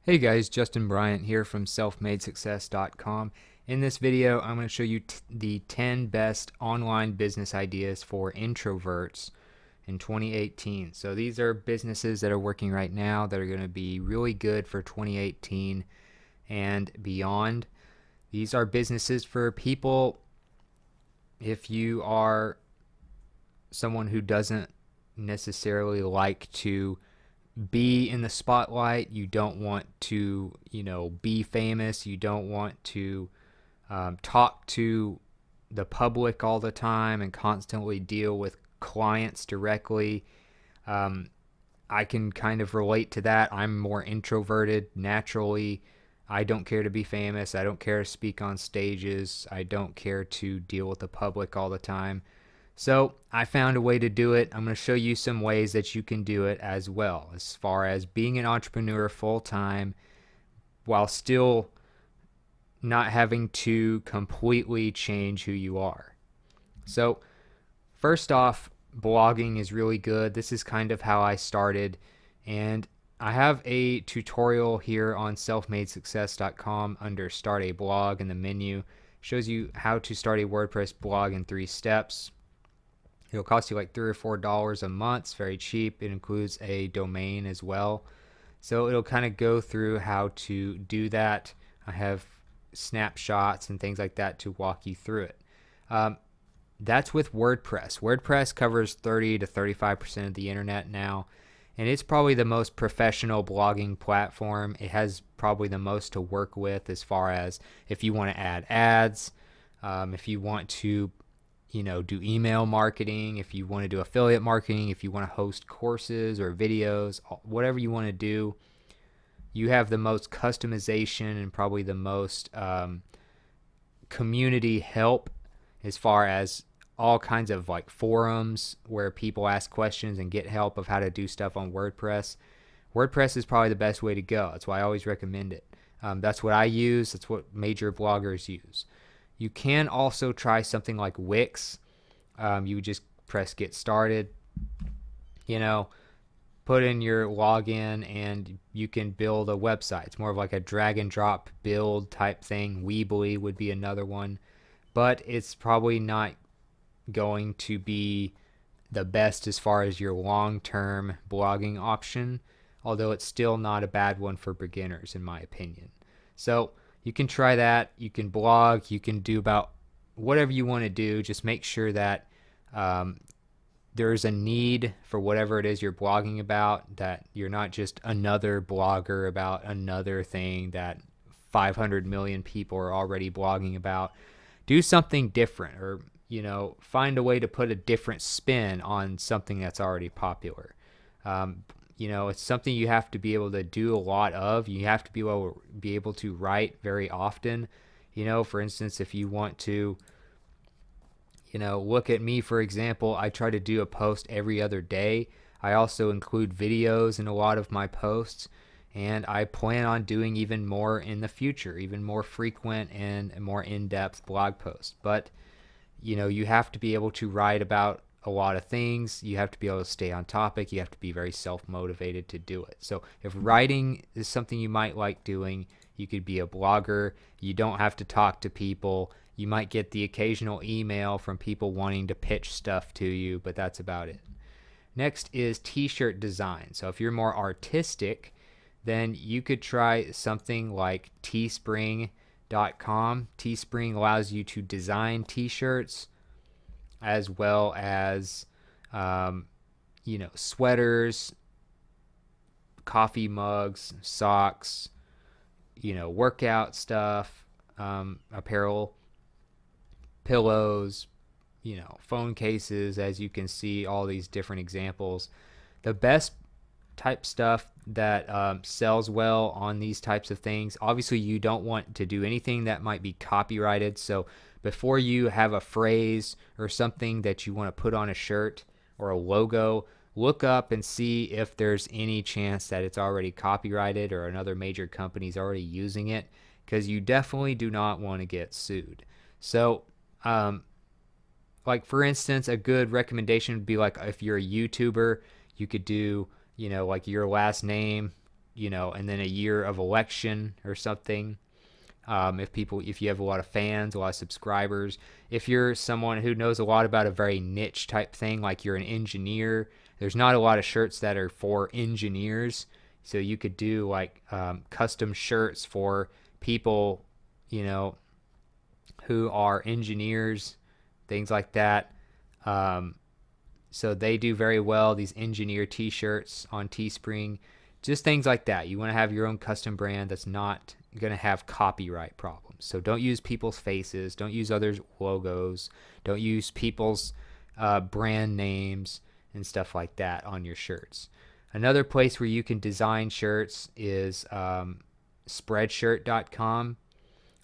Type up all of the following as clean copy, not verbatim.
Hey guys, Justin Bryant here from selfmadesuccess.com. In this video, I'm going to show you the 10 best online business ideas for introverts in 2018. So these are businesses that are working right now that are going to be really good for 2018 and beyond. These are businesses for people if you are someone who doesn't necessarily like to be in the spotlight. You don't want to, be famous. You don't want to talk to the public all the time and constantly deal with clients directly. Um, I can kind of relate to that. I'm more introverted naturally. I don't care to be famous. I don't care to speak on stages. I don't care to deal with the public all the time. So I found a way to do it. I'm going to show you some ways that you can do it as well, as far as being an entrepreneur full time while still not having to completely change who you are. So, first off, blogging is really good. This is kind of how I started, and I have a tutorial here on selfmadesuccess.com under Start a Blog in the menu. It shows you how to start a WordPress blog in 3 steps. It'll cost you like $3 or $4 a month. It's very cheap. It includes a domain as well. So it'll kind of go through how to do that. I have snapshots and things like that to walk you through it. That's with WordPress. WordPress covers 30 to 35% of the internet now, and it's probably the most professional blogging platform. It has probably the most to work with as far as if you want to add ads, if you want to do email marketing, if you want to do affiliate marketing, if you want to host courses or videos, whatever you want to do, you have the most customization and probably the most community help as far as all kinds of like forums where people ask questions and get help of how to do stuff on WordPress. WordPress is probably the best way to go. That's why I always recommend it. That's what I use. That's what major bloggers use. You can also try something like Wix. You would just press get started, you know, put in your login, and you can build a website. It's more of like a drag and drop build type thing. Weebly would be another one, but it's probably not going to be the best as far as your long term blogging option, although it's still not a bad one for beginners, in my opinion. So you can try that. You can blog. You can do about whatever you want to do. Just make sure that there's a need for whatever it is you're blogging about, that you're not just another blogger about another thing that 500 million people are already blogging about. Do something different, or find a way to put a different spin on something that's already popular. It's something you have to be able to do a lot of. You have to be able to write very often. For instance, if you want to, look at me, for example, I try to do a post every other day. I also include videos in a lot of my posts, and I plan on doing even more in the future, even more frequent and more in-depth blog posts. But you have to be able to write about a lot of things. You have to be able to stay on topic. You have to be very self-motivated to do it. So if writing is something you might like doing, you could be a blogger. You don't have to talk to people. You might get the occasional email from people wanting to pitch stuff to you, but that's about it. Next is t-shirt design. So if you're more artistic, then you could try something like teespring.com. Teespring allows you to design t-shirts as well as sweaters, coffee mugs, socks, workout stuff, apparel, pillows, phone cases. As you can see, all these different examples. The best type stuff that sells well on these types of things, obviously you don't want to do anything that might be copyrighted. So before you have a phrase or something that you want to put on a shirt or a logo, look up and see if there's any chance that it's already copyrighted or another major company's already using it, because you definitely do not want to get sued. So like for instance, a good recommendation would be like if you're a YouTuber, you could do like your last name and then a year of election or something. If you have a lot of fans, a lot of subscribers, if you're someone who knows a lot about a very niche type thing, like you're an engineer, there's not a lot of shirts that are for engineers. So you could do like custom shirts for people, you know, who are engineers, things like that. Um, so they do very well. These engineer T-shirts on Teespring, just things like that. You want to have your own custom brand that's not going to have copyright problems. So don't use people's faces. Don't use others' logos. Don't use people's brand names and stuff like that on your shirts. Another place where you can design shirts is Spreadshirt.com,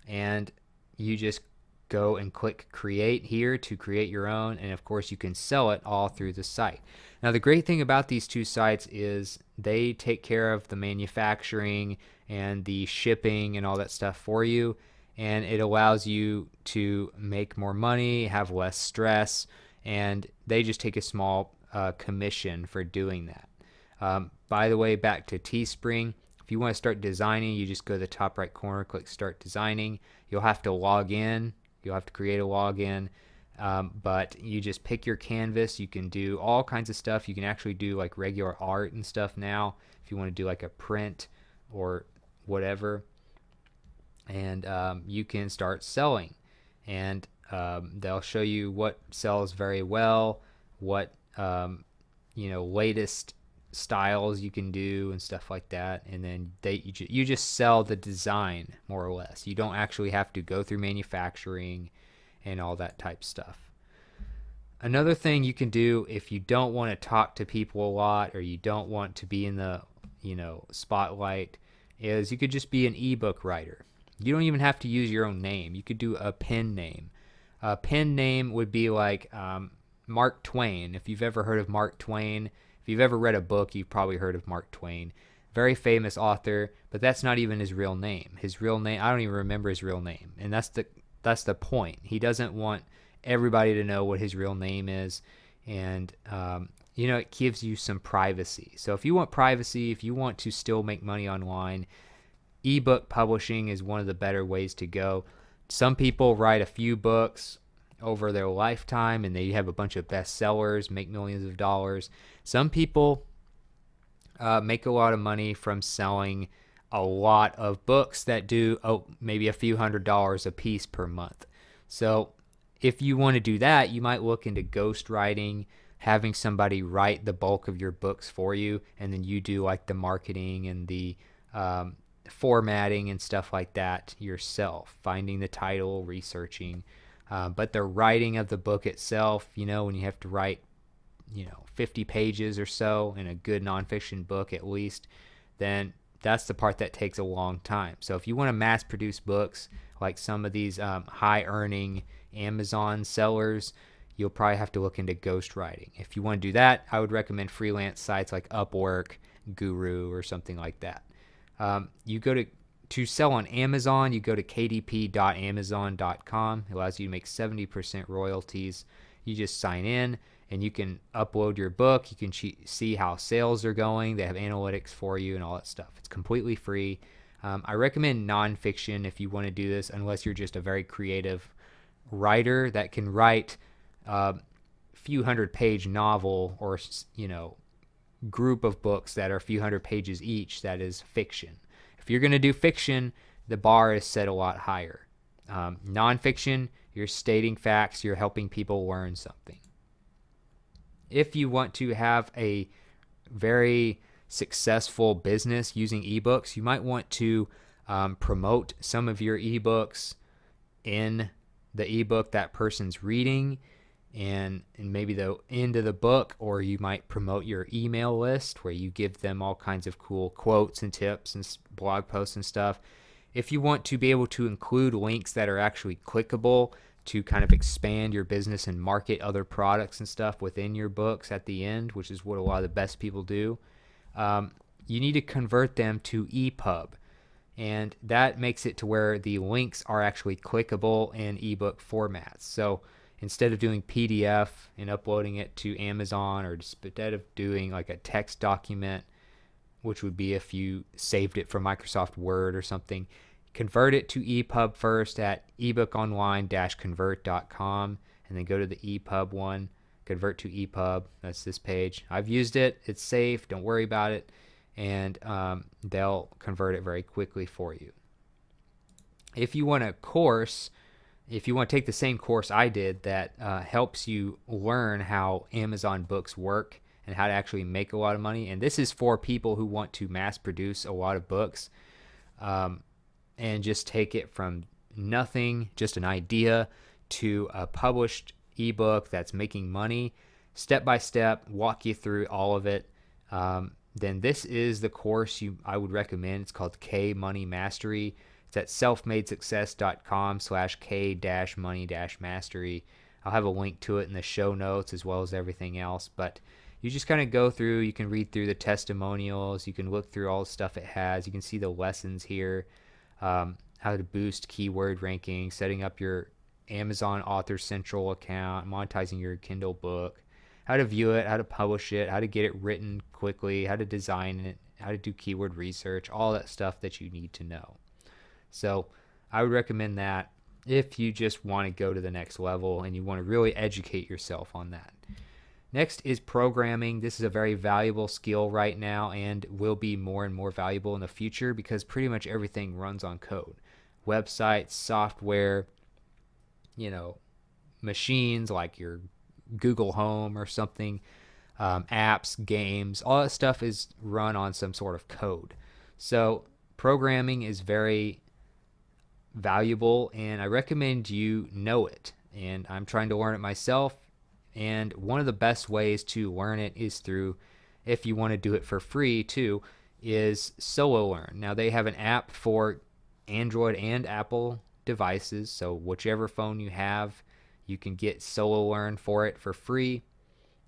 and you just go and click create here to create your own, and of course you can sell it all through the site. Now the great thing about these two sites is they take care of the manufacturing and the shipping and all that stuff for you, and it allows you to make more money, have less stress, and they just take a small commission for doing that. By the way, back to Teespring, if you want to start designing, you just go to the top right corner, click start designing. You'll have to log in. You'll have to create a login, but you just pick your canvas. You can do all kinds of stuff. You can actually do like regular art and stuff now if you want to do like a print or whatever, and you can start selling, and they'll show you what sells very well, what latest styles you can do and stuff like that, and then you just sell the design more or less. You don't actually have to go through manufacturing and all that type stuff. Another thing you can do if you don't want to talk to people a lot, or you don't want to be in the spotlight, is you could just be an ebook writer. You don't even have to use your own name. You could do a pen name. A pen name would be like Mark Twain. If you've ever heard of Mark Twain, if you've ever read a book, you've probably heard of Mark Twain. Very famous author, but that's not even his real name. His real name, I don't even remember his real name. And that's the point. He doesn't want everybody to know what his real name is. And, it gives you some privacy. So if you want privacy, if you want to still make money online, ebook publishing is one of the better ways to go. Some people write a few books over their lifetime and they have a bunch of bestsellers, make millions of dollars. Some people make a lot of money from selling a lot of books that do maybe a few $100s a piece per month. So if you want to do that, you might look into ghostwriting, having somebody write the bulk of your books for you, and then you do like the marketing and the formatting and stuff like that yourself, finding the title, researching. But the writing of the book itself, when you have to write, 50 pages or so in a good nonfiction book at least, then that's the part that takes a long time. So if you want to mass produce books like some of these high earning Amazon sellers, you'll probably have to look into ghostwriting. If you want to do that, I would recommend freelance sites like Upwork, Guru, or something like that. You go to sell on Amazon, you go to kdp.amazon.com. It allows you to make 70% royalties. You just sign in and you can upload your book. You can see how sales are going. They have analytics for you and all that stuff. It's completely free. I recommend nonfiction if you want to do this, unless you're just a very creative writer that can write a few 100-page novel or group of books that are a few 100 pages each that is fiction. If you're going to do fiction, the bar is set a lot higher. Nonfiction, you're stating facts, you're helping people learn something. If you want to have a very successful business using ebooks, you might want to promote some of your ebooks in the ebook that person's reading, and maybe the end of the book, or you might promote your email list where you give them all kinds of cool quotes and tips and blog posts and stuff. If you want to be able to include links that are actually clickable to kind of expand your business and market other products and stuff within your books at the end, which is what a lot of the best people do, you need to convert them to EPUB. And that makes it to where the links are actually clickable in ebook formats. So instead of doing PDF and uploading it to Amazon, or instead of doing like a text document, which would be if you saved it from Microsoft Word or something. Convert it to EPUB first at ebookonline-convert.com, and then go to the EPUB one, convert to EPUB. That's this page. I've used it. It's safe. Don't worry about it. And they'll convert it very quickly for you. If you want a course, if you want to take the same course I did that helps you learn how Amazon books work and how to actually make a lot of money, and this is for people who want to mass produce a lot of books, and just take it from nothing, just an idea, to a published ebook that's making money, step by step, walk you through all of it, then this is the course I would recommend. It's called K Money Mastery. It's at selfmadesuccess.com/K-money-mastery. I'll have a link to it in the show notes as well as everything else. But you just kind of go through, you can read through the testimonials, you can look through all the stuff it has, you can see the lessons here, how to boost keyword rankings, setting up your Amazon Author Central account, monetizing your Kindle book, how to view it, how to publish it, how to get it written quickly, how to design it, how to do keyword research, all that stuff that you need to know. So I would recommend that if you just want to go to the next level and you want to really educate yourself on that. Next is programming. This is a very valuable skill right now and will be more and more valuable in the future because pretty much everything runs on code. Websites, software, machines like your Google Home or something, apps, games, all that stuff is run on some sort of code. So programming is very valuable and I recommend you know it. And I'm trying to learn it myself. And one of the best ways to learn it is through, if you want to do it for free too, is Solo Learn. Now they have an app for Android and Apple devices, so whichever phone you have, you can get Solo Learn for it for free.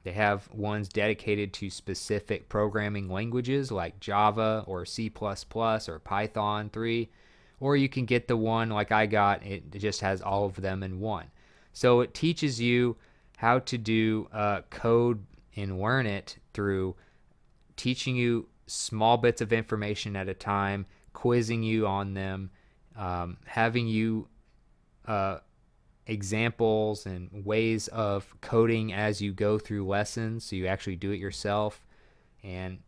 They have ones dedicated to specific programming languages like Java or C++ or Python 3, or you can get the one like I got. It just has all of them in one. So it teaches you how to do code and learn it through teaching you small bits of information at a time, quizzing you on them, having you examples and ways of coding as you go through lessons, so you actually do it yourself. And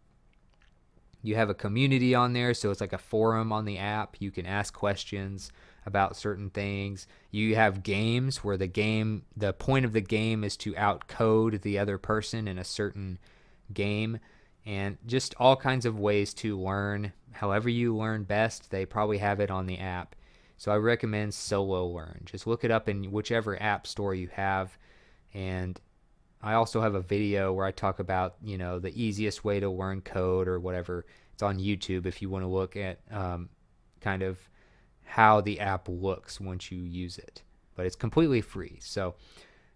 you have a community on there, so it's like a forum on the app. You can ask questions about certain things. You have games where the point of the game is to outcode the other person in a certain game, and just all kinds of ways to learn however you learn best. They probably have it on the app. So I recommend Solo Learn. Just look it up in whichever app store you have. And I also have a video where I talk about, the easiest way to learn code or whatever. It's on YouTube if you want to look at kind of how the app looks once you use it. But it's completely free. So,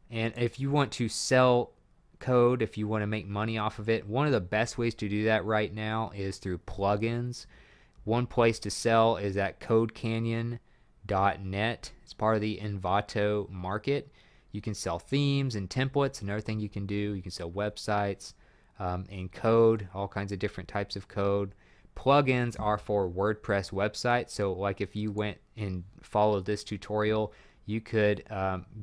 and if you want to sell code, if you want to make money off of it, one of the best ways to do that right now is through plugins. One place to sell is at CodeCanyon.net. It's part of the Envato market. You can sell themes and templates. Another thing you can do, you can sell websites and code, all kinds of different types of code. Plugins are for WordPress websites. So like if you went and followed this tutorial, you could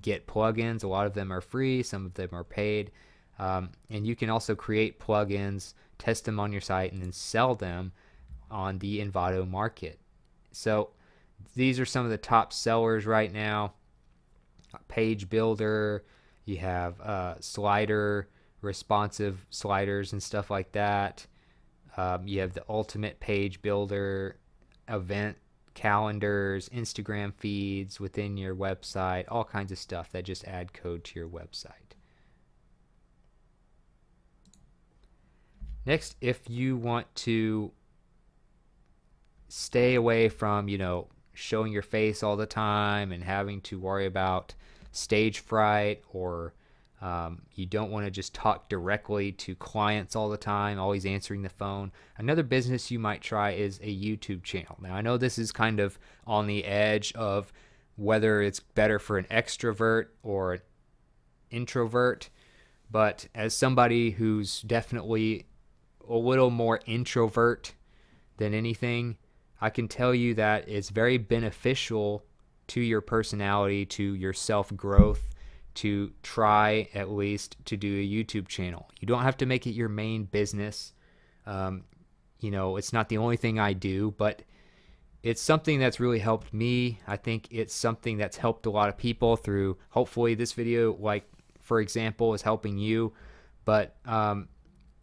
get plugins. A lot of them are free, some of them are paid. And you can also create plugins, test them on your site, and then sell them on the Envato market. So these are some of the top sellers right now. Page Builder, you have slider, responsive sliders and stuff like that. You have the Ultimate Page Builder, event calendars, Instagram feeds within your website, all kinds of stuff that just add code to your website. Next, if you want to stay away from, showing your face all the time and having to worry about stage fright, or you don't want to just talk directly to clients all the time, always answering the phone, another business you might try is a YouTube channel. Now, I know this is kind of on the edge of whether it's better for an extrovert or an introvert, but as somebody who's definitely a little more introvert than anything, I can tell you that it's very beneficial to your personality, to your self growth, to try at least to do a YouTube channel. You don't have to make it your main business. Um, it's not the only thing I do, but it's something that's really helped me. I think it's something that's helped a lot of people through, hopefully, this video, like, for example, is helping you. But a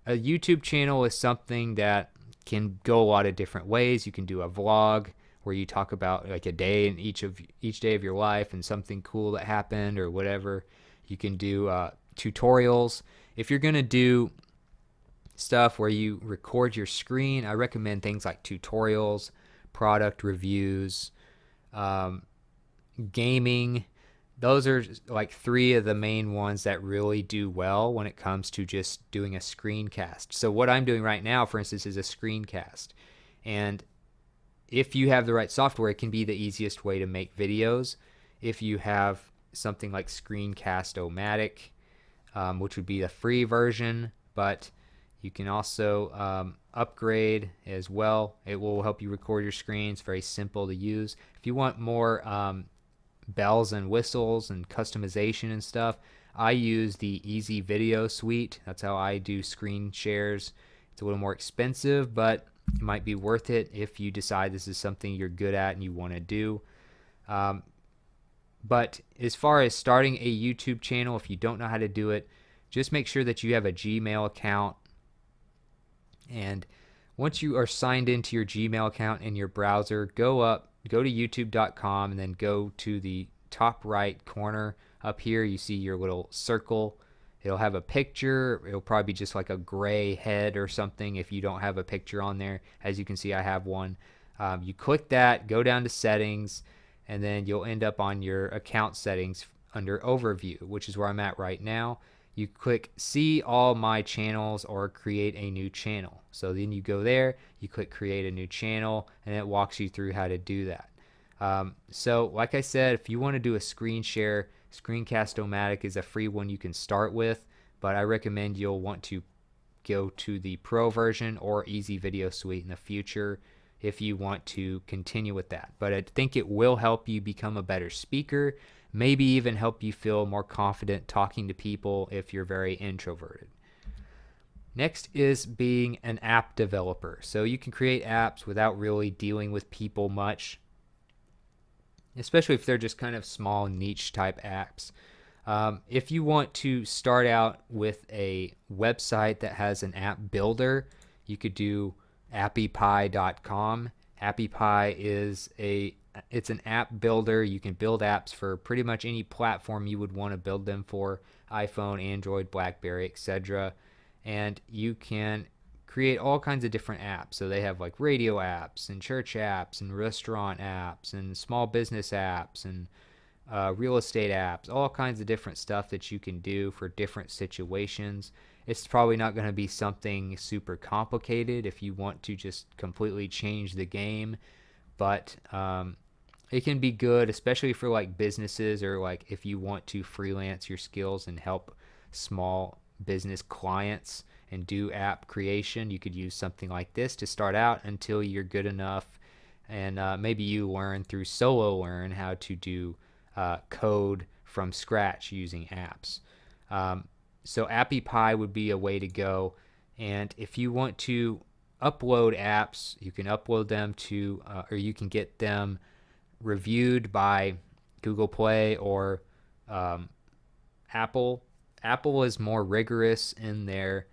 YouTube channel is something that can go a lot of different ways. You can do a vlog where you talk about like a day in each day of your life and something cool that happened or whatever. You can do tutorials. If you're gonna do stuff where you record your screen, I recommend things like tutorials, product reviews, um, gaming. Those are like three of the main ones that really do well when it comes to just doing a screencast. So what I'm doing right now, for instance, is a screencast. And if you have the right software, it can be the easiest way to make videos. If you have something like Screencast-O-Matic, which would be the free version, but you can also upgrade as well. It will help you record your screen. It's very simple to use. If you want more bells and whistles and customization and stuff, I use the Easy Video Suite. That's how I do screen shares. It's a little more expensive, but it might be worth it if you decide this is something you're good at and you want to do. But as far as starting a YouTube channel, if you don't know how to do it, just make sure that you have a Gmail account. And once you are signed into your Gmail account in your browser, go to youtube.com and then go to the top right corner up here. You see your little circle. It'll have a picture. It'll probably be just like a gray head or something if you don't have a picture on there. As you can see, I have one. You click that, go down to settings, and then you'll end up on your account settings under overview, which is where I'm at right now. You click see all my channels or create a new channel. So then you go there, you click create a new channel, and it walks you through how to do that. So like I said, if you want to do a screen share, Screencast-O-Matic is a free one you can start with, but I recommend you'll want to go to the Pro version or Easy Video Suite in the future if you want to continue with that. But I think it will help you become a better speaker, maybe even help you feel more confident talking to people if you're very introverted. Next is being an app developer. So you can create apps without really dealing with people much, especially if they're just kind of small niche type apps. If you want to start out with a website that has an app builder, you could do appypie.com. Appypie is it's an app builder. You can build apps for pretty much any platform you would want to build them for: iPhone, Android, BlackBerry, etc. And you can create all kinds of different apps. So they have like radio apps and church apps and restaurant apps and small business apps and real estate apps, all kinds of different stuff that you can do for different situations. It's probably not going to be something super complicated if you want to just completely change the game, but it can be good, especially for like businesses, or like if you want to freelance your skills and help small business clients and do app creation. You could use something like this to start out until you're good enough, and maybe you learn through solo learn how to do code from scratch using apps. So AppyPie would be a way to go. And if you want to upload apps, you can upload them to, or you can get them reviewed by Google Play or Apple. Apple is more rigorous in their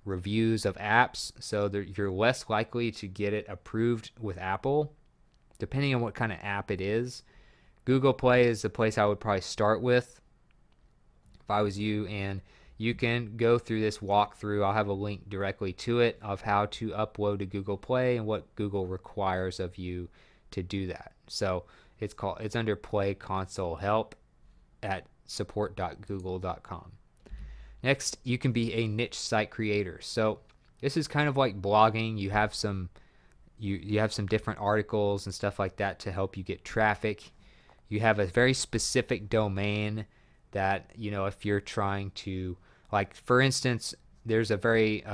reviews of apps, so you're less likely to get it approved with Apple, depending on what kind of app it is. Google Play is the place I would probably start with if I was you, and you can go through this walkthrough. I'll have a link directly to it of how to upload to Google Play and what Google requires of you to do that. So it's under Play Console Help at support.google.com. Next, you can be a niche site creator. So this is kind of like blogging. You have some different articles and stuff like that to help you get traffic. You have a very specific domain that, if you're trying to, like, for instance, there's a very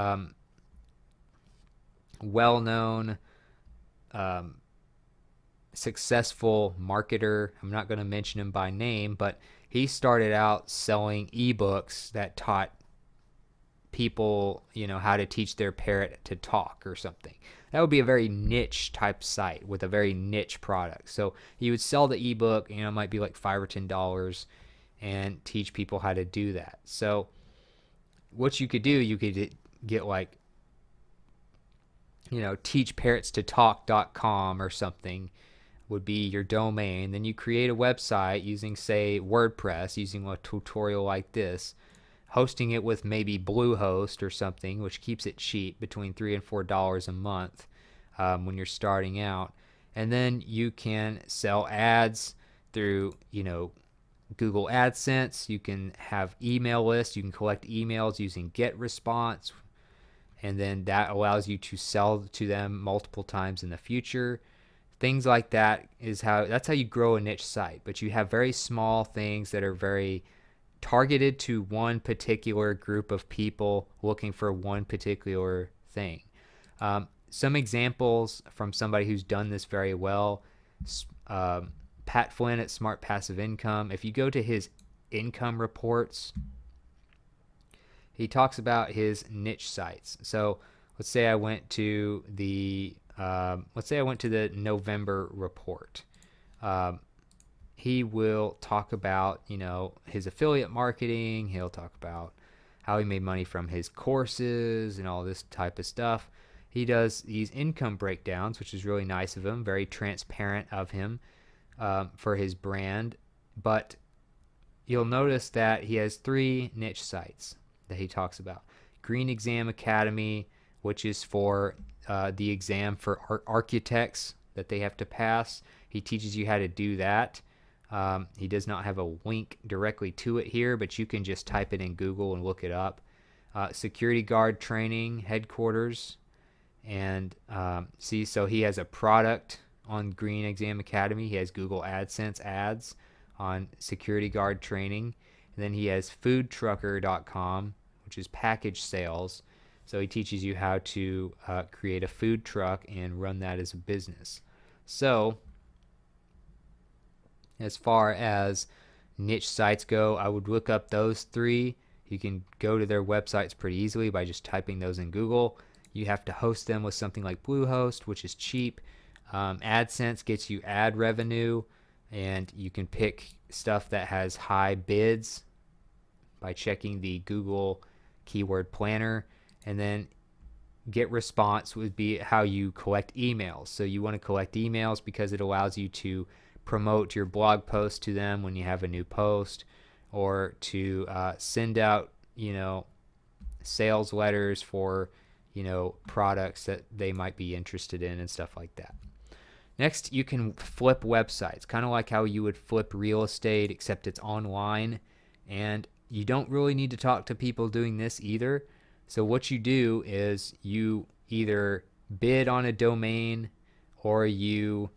well-known, um, successful marketer. I'm not going to mention him by name, but he started out selling ebooks that taught people, how to teach their parrot to talk or something. That would be a very niche type site with a very niche product. So he would sell the ebook, it might be like $5 or $10, and teach people how to do that. So what you could do, you could get like, teachparrotstotalk.com or something would be your domain. Then you create a website using, say, WordPress, using a tutorial like this, hosting it with maybe Bluehost or something, which keeps it cheap, between $3 and $4 a month when you're starting out. And then you can sell ads through, Google AdSense. You can have email lists. You can collect emails using GetResponse, and then that allows you to sell to them multiple times in the future. Things like that's how you grow a niche site. But you have very small things that are very targeted to one particular group of people looking for one particular thing. Some examples from somebody who's done this very well. Pat Flynn at Smart Passive Income. If you go to his income reports, he talks about his niche sites. So let's say I went to the November report. He will talk about, his affiliate marketing. He'll talk about how he made money from his courses and all this type of stuff. He does these income breakdowns, which is really nice of him, very transparent of him for his brand. But you'll notice that he has 3 niche sites that he talks about. Green Exam Academy, which is for the exam for architects that they have to pass. He teaches you how to do that. He does not have a link directly to it here, but you can just type it in Google and look it up. Security guard training headquarters. And so he has a product on Green Exam Academy. He has Google AdSense ads on security guard training. And then he has foodtrucker.com, which is package sales. So he teaches you how to create a food truck and run that as a business. So as far as niche sites go, I would look up those 3. You can go to their websites pretty easily by just typing those in Google. You have to host them with something like Bluehost, which is cheap. AdSense gets you ad revenue, and you can pick stuff that has high bids by checking the Google keyword planner. And then GetResponse would be how you collect emails. So you want to collect emails because it allows you to promote your blog post to them when you have a new post, or to send out, sales letters for, products that they might be interested in and stuff like that. Next, you can flip websites, kind of like how you would flip real estate, except it's online. And you don't really need to talk to people doing this either. So what you do is you either bid on a domain, or you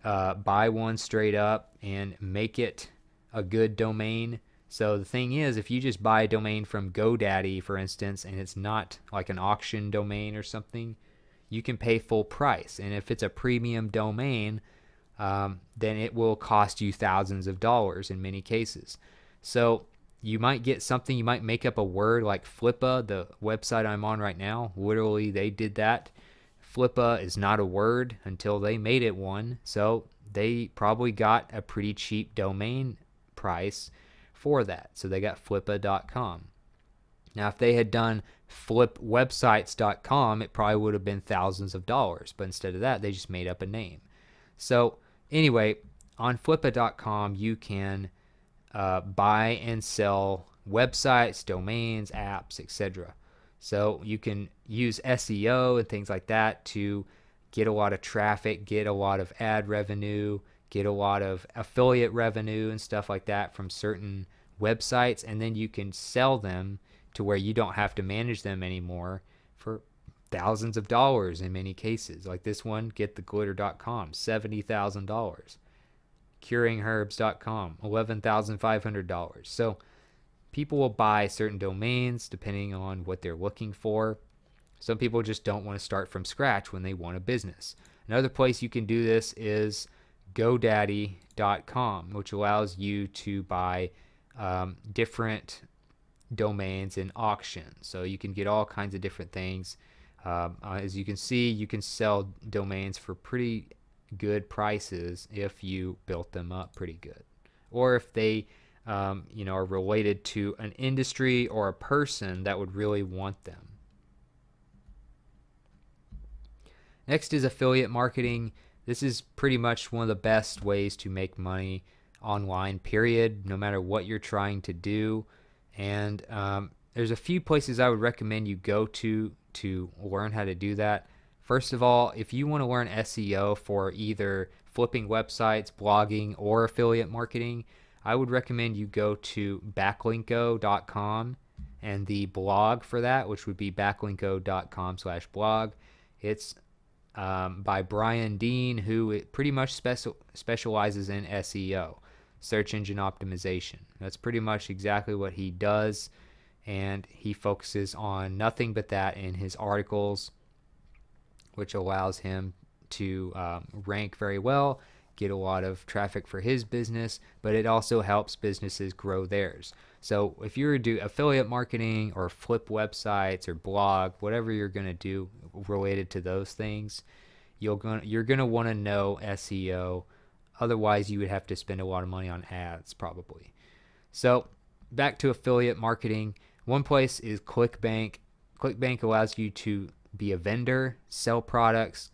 buy one straight up and make it a good domain. So the thing is, if you just buy a domain from GoDaddy, for instance, and it's not like an auction domain or something, you can pay full price. And if it's a premium domain, then it will cost you thousands of dollars in many cases. So you might get something, you might make up a word like Flippa, the website I'm on right now. Literally, they did that. Flippa is not a word until they made it one. So they probably got a pretty cheap domain price for that. So they got flippa.com. Now, if they had done flipwebsites.com, it probably would have been thousands of dollars. But instead of that, they just made up a name. So anyway, on flippa.com, you can buy and sell websites, domains, apps, etc. So you can use SEO and things like that to get a lot of traffic, get a lot of ad revenue, get a lot of affiliate revenue and stuff like that from certain websites, and then you can sell them to where you don't have to manage them anymore for thousands of dollars in many cases. Like this one, gettheglitter.com, $70,000. curingherbs.com, $11,500. So people will buy certain domains depending on what they're looking for. Some people just don't want to start from scratch when they want a business. Another place you can do this is GoDaddy.com, which allows you to buy different domains in auction. So you can get all kinds of different things. As you can see, you can sell domains for pretty good prices if you built them up pretty good, or if they are related to an industry or a person that would really want them. Next is affiliate marketing. This is pretty much one of the best ways to make money online, period, no matter what you're trying to do. And there's a few places I would recommend you go to learn how to do that. First of all, if you want to learn SEO for either flipping websites, blogging, or affiliate marketing, I would recommend you go to backlinko.com and the blog for that, which would be backlinko.com/blog. It's by Brian Dean, who pretty much specializes in SEO, search engine optimization. That's pretty much exactly what he does, and he focuses on nothing but that in his articles, which allows him to rank very well, get a lot of traffic for his business, but it also helps businesses grow theirs. So if you were to do affiliate marketing or flip websites or blog, whatever you're going to do related to those things, you're going to want to know SEO. Otherwise, you would have to spend a lot of money on ads probably. So back to affiliate marketing. One place is ClickBank. ClickBank allows you to be a vendor, sell products,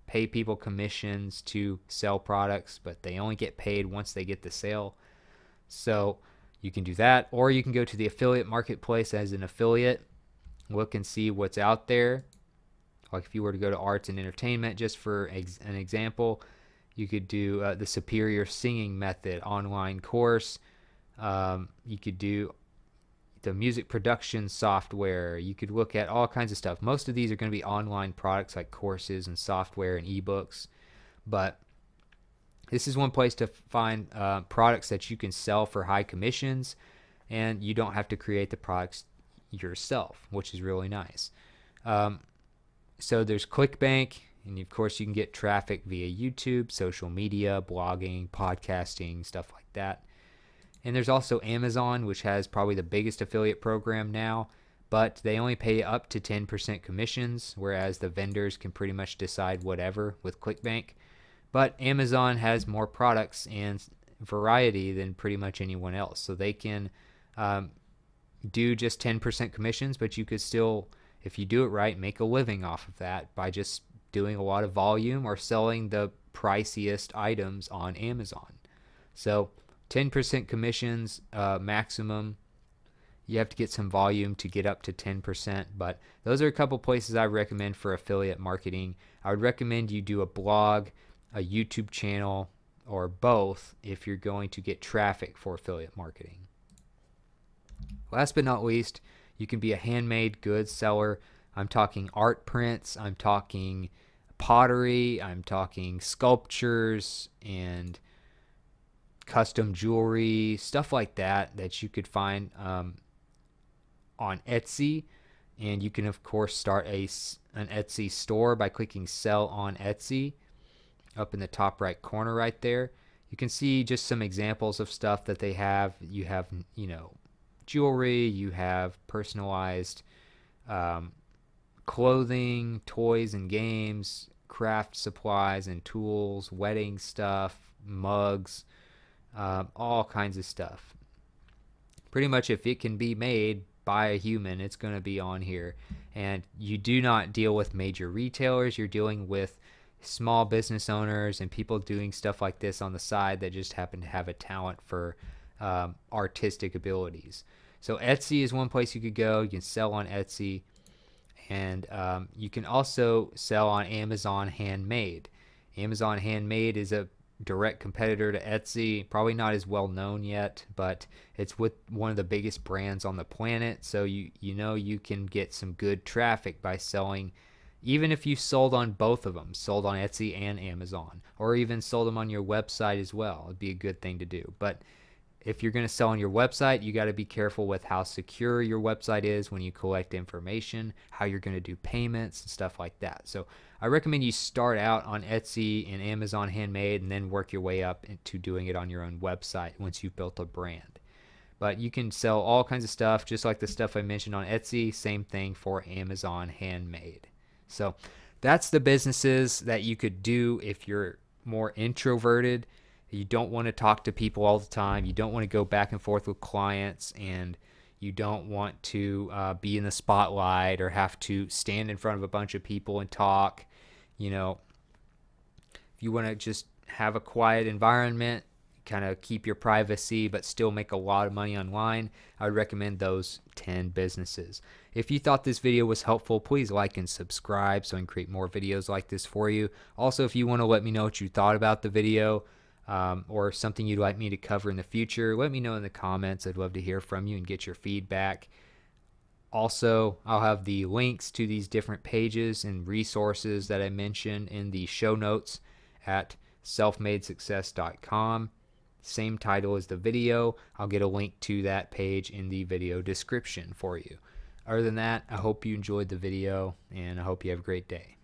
pay people commissions to sell products, but they only get paid once they get the sale. So you can do that, or you can go to the affiliate marketplace as an affiliate, look and see what's out there. Like if you were to go to arts and entertainment, just for an example, you could do the Superior Singing Method online course. You could do the music production software. You could look at all kinds of stuff. Most of these are going to be online products like courses and software and ebooks, but this is one place to find products that you can sell for high commissions, and you don't have to create the products yourself, which is really nice. So there's ClickBank, and of course you can get traffic via YouTube, social media, blogging, podcasting, stuff like that. And there's also Amazon, which has probably the biggest affiliate program now, but they only pay up to 10% commissions, whereas the vendors can pretty much decide whatever with ClickBank. But Amazon has more products and variety than pretty much anyone else, so they can do just 10% commissions, but you could still, if you do it right, make a living off of that by just doing a lot of volume or selling the priciest items on Amazon. So 10% commissions maximum. You have to get some volume to get up to 10%, but those are a couple places I recommend for affiliate marketing. I would recommend you do a blog, a YouTube channel, or both if you're going to get traffic for affiliate marketing. Last but not least, you can be a handmade goods seller. I'm talking art prints, I'm talking pottery, I'm talking sculptures and custom jewelry, stuff like that you could find on Etsy. And you can of course start an Etsy store by clicking sell on Etsy up in the top right corner right there. You can see just some examples of stuff that they have. You have jewelry, you have personalized clothing, toys and games, craft supplies and tools, wedding stuff, mugs, all kinds of stuff. Pretty much if it can be made by a human, it's going to be on here. And you do not deal with major retailers. You're dealing with small business owners and people doing stuff like this on the side that just happen to have a talent for artistic abilities. So Etsy is one place you could go. You can sell on Etsy, and you can also sell on Amazon Handmade. Amazon Handmade is a direct competitor to Etsy, probably not as well known yet, but it's with one of the biggest brands on the planet. So you can get some good traffic by selling, even if you sold on both of them, sold on Etsy and Amazon, or even sold them on your website as well. It'd be a good thing to do. But If you're going to sell on your website, you got to be careful with how secure your website is when you collect information, how you're going to do payments and stuff like that. So I recommend you start out on Etsy and Amazon Handmade and then work your way up into doing it on your own website once you've built a brand. But you can sell all kinds of stuff, just like the stuff I mentioned on Etsy. Same thing for Amazon Handmade. So that's the businesses that you could do if you're more introverted. You don't want to talk to people all the time. You don't want to go back and forth with clients, and you don't want to be in the spotlight or have to stand in front of a bunch of people and talk. You know, if you want to just have a quiet environment, kind of keep your privacy but still make a lot of money online, I would recommend those 10 businesses. If you thought this video was helpful, please like and subscribe so I can create more videos like this for you. Also, if you want to let me know what you thought about the video, or something you'd like me to cover in the future, let me know in the comments. I'd love to hear from you and get your feedback. Also, I'll have the links to these different pages and resources that I mentioned in the show notes at selfmadesuccess.com. Same title as the video. I'll get a link to that page in the video description for you. Other than that, I hope you enjoyed the video, and I hope you have a great day.